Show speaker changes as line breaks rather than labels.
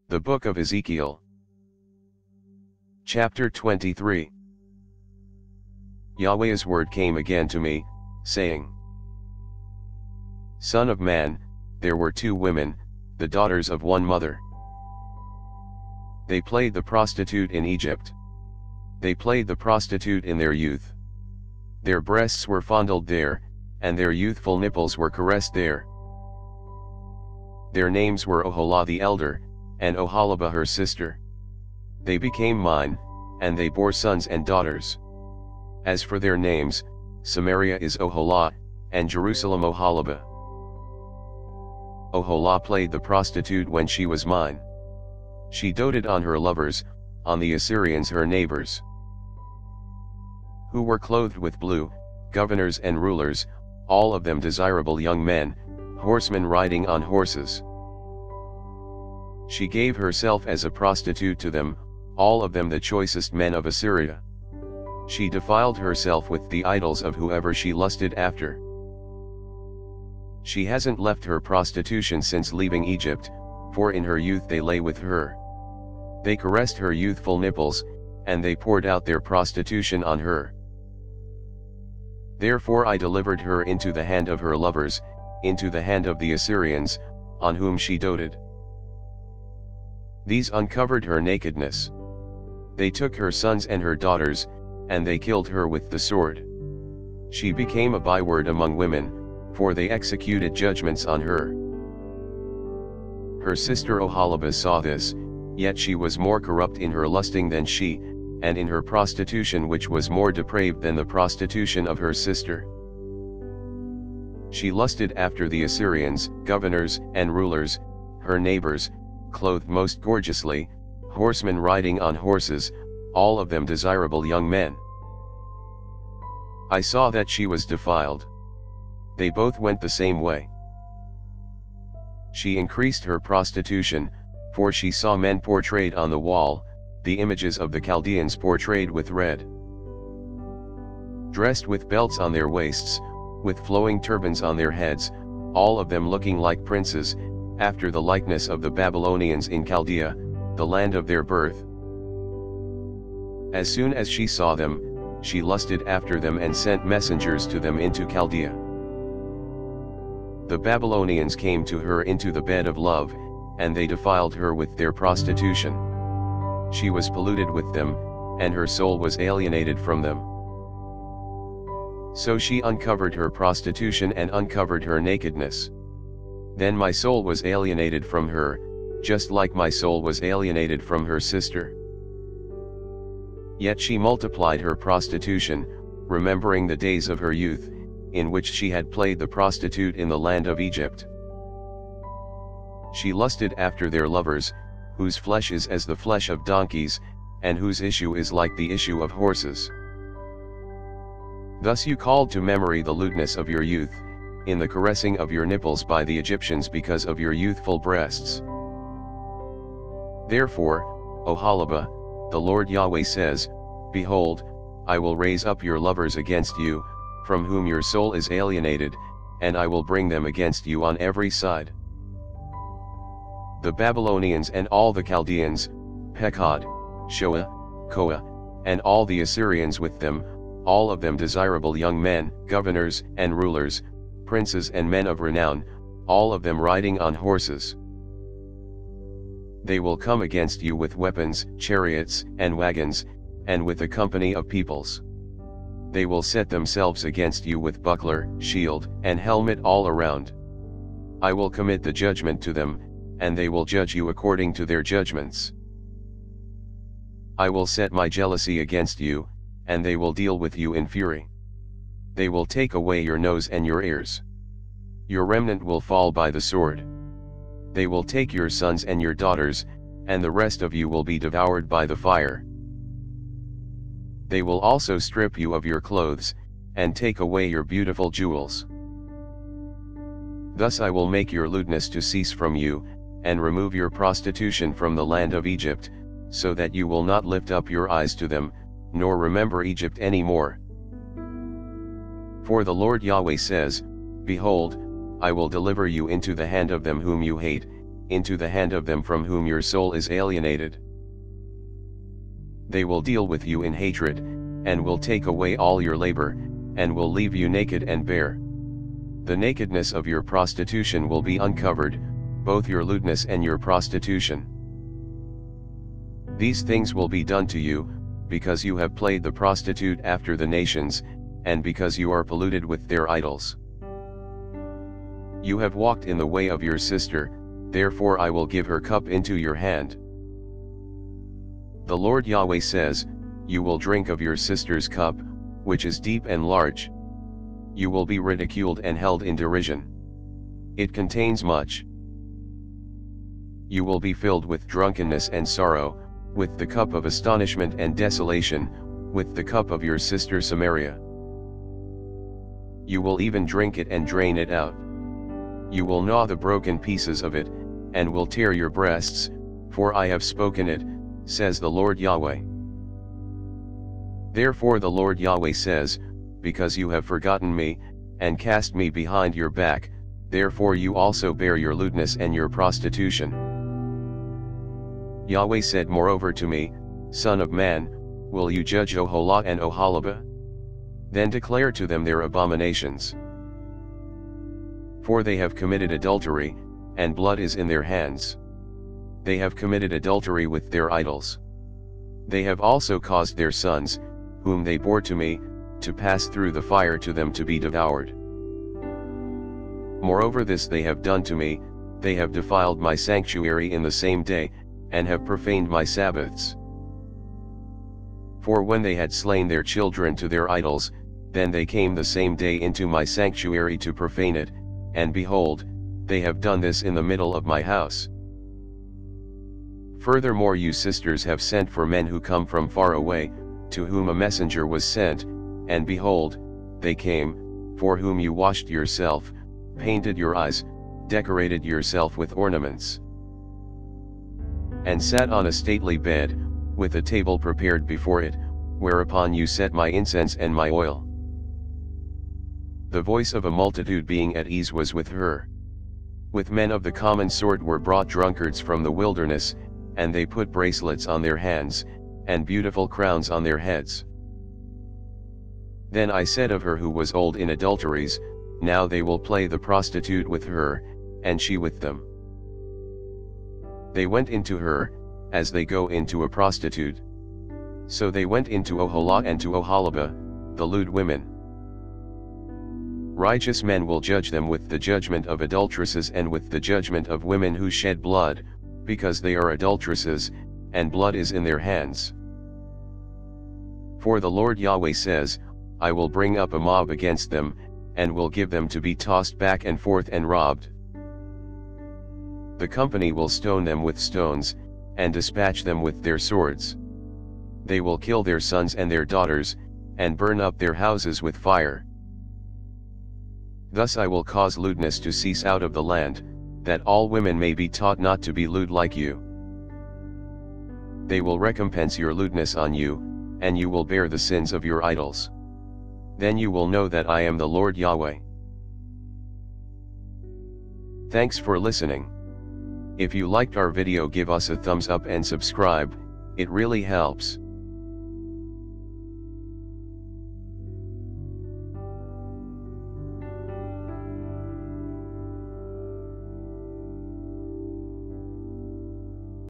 The Book of Ezekiel. Chapter 23. Yahweh's word came again to me, saying, Son of man, there were two women, the daughters of one mother. They played the prostitute in Egypt. They played the prostitute in their youth. Their breasts were fondled there, and their youthful nipples were caressed there. Their names were Oholah the elder, and Oholibah her sister. They became mine, and they bore sons and daughters. As for their names, Samaria is Oholah, and Jerusalem Oholibah. Oholah played the prostitute when she was mine. She doted on her lovers, on the Assyrians her neighbors, who were clothed with blue, governors and rulers, all of them desirable young men, horsemen riding on horses. She gave herself as a prostitute to them, all of them the choicest men of Assyria. She defiled herself with the idols of whoever she lusted after. She hasn't left her prostitution since leaving Egypt, for in her youth they lay with her. They caressed her youthful nipples, and they poured out their prostitution on her. Therefore I delivered her into the hand of her lovers, into the hand of the Assyrians, on whom she doted. These uncovered her nakedness. They took her sons and her daughters, and they killed her with the sword. She became a byword among women, for they executed judgments on her. Her sister Oholibah saw this, yet she was more corrupt in her lusting than she, and in her prostitution which was more depraved than the prostitution of her sister. She lusted after the Assyrians, governors and rulers, her neighbors, clothed most gorgeously, horsemen riding on horses, all of them desirable young men. I saw that she was defiled. They both went the same way. She increased her prostitution, for she saw men portrayed on the wall, the images of the Chaldeans portrayed with red, dressed with belts on their waists, with flowing turbans on their heads, all of them looking like princes, after the likeness of the Babylonians in Chaldea, the land of their birth. As soon as she saw them, she lusted after them and sent messengers to them into Chaldea. The Babylonians came to her into the bed of love, and they defiled her with their prostitution. She was polluted with them, and her soul was alienated from them. So she uncovered her prostitution and uncovered her nakedness. Then my soul was alienated from her, just like my soul was alienated from her sister. Yet she multiplied her prostitution, remembering the days of her youth, in which she had played the prostitute in the land of Egypt. She lusted after their lovers, whose flesh is as the flesh of donkeys, and whose issue is like the issue of horses. Thus you called to memory the lewdness of your youth, in the caressing of your nipples by the Egyptians because of your youthful breasts. Therefore, Oholibah, the Lord Yahweh says, Behold, I will raise up your lovers against you, from whom your soul is alienated, and I will bring them against you on every side. The Babylonians and all the Chaldeans, Pekod, Shoa, Koa, and all the Assyrians with them, all of them desirable young men, governors and rulers, princes and men of renown, all of them riding on horses. They will come against you with weapons, chariots, and wagons, and with a company of peoples. They will set themselves against you with buckler, shield, and helmet all around. I will commit the judgment to them, and they will judge you according to their judgments. I will set my jealousy against you, and they will deal with you in fury. They will take away your nose and your ears. Your remnant will fall by the sword. They will take your sons and your daughters, and the rest of you will be devoured by the fire. They will also strip you of your clothes, and take away your beautiful jewels. Thus I will make your lewdness to cease from you, and remove your prostitution from the land of Egypt, so that you will not lift up your eyes to them, nor remember Egypt any more. For the Lord Yahweh says, Behold, I will deliver you into the hand of them whom you hate, into the hand of them from whom your soul is alienated. They will deal with you in hatred, and will take away all your labor, and will leave you naked and bare. The nakedness of your prostitution will be uncovered, both your lewdness and your prostitution. These things will be done to you, because you have played the prostitute after the nations, and because you are polluted with their idols. You have walked in the way of your sister, therefore I will give her cup into your hand. The Lord Yahweh says, you will drink of your sister's cup, which is deep and large. You will be ridiculed and held in derision. It contains much. You will be filled with drunkenness and sorrow, with the cup of astonishment and desolation, with the cup of your sister Samaria. You will even drink it and drain it out. You will gnaw the broken pieces of it, and will tear your breasts, for I have spoken it, says the Lord Yahweh. Therefore the Lord Yahweh says, because you have forgotten me, and cast me behind your back, therefore you also bear your lewdness and your prostitution. Yahweh said moreover to me, Son of man, will you judge Oholah and Oholibah? Then declare to them their abominations. For they have committed adultery, and blood is in their hands. They have committed adultery with their idols. They have also caused their sons, whom they bore to me, to pass through the fire to them to be devoured. Moreover this they have done to me, they have defiled my sanctuary in the same day, and have profaned my Sabbaths. For when they had slain their children to their idols, then they came the same day into my sanctuary to profane it, and behold, they have done this in the middle of my house. Furthermore you sisters have sent for men who come from far away, to whom a messenger was sent, and behold, they came, for whom you washed yourself, painted your eyes, decorated yourself with ornaments, and sat on a stately bed, with a table prepared before it, whereupon you set my incense and my oil. The voice of a multitude being at ease was with her. With men of the common sort were brought drunkards from the wilderness, and they put bracelets on their hands, and beautiful crowns on their heads. Then I said of her who was old in adulteries, now they will play the prostitute with her, and she with them. They went into her, as they go into a prostitute. So they went into Oholah and to Oholibah, the lewd women. Righteous men will judge them with the judgment of adulteresses and with the judgment of women who shed blood, because they are adulteresses, and blood is in their hands. For the Lord Yahweh says, I will bring up a mob against them, and will give them to be tossed back and forth and robbed. The company will stone them with stones, and dispatch them with their swords. They will kill their sons and their daughters, and burn up their houses with fire. Thus I will cause lewdness to cease out of the land, that all women may be taught not to be lewd like you. They will recompense your lewdness on you, and you will bear the sins of your idols. Then you will know that I am the Lord Yahweh. Thanks for listening. If you liked our video, give us a thumbs up and subscribe, it really helps.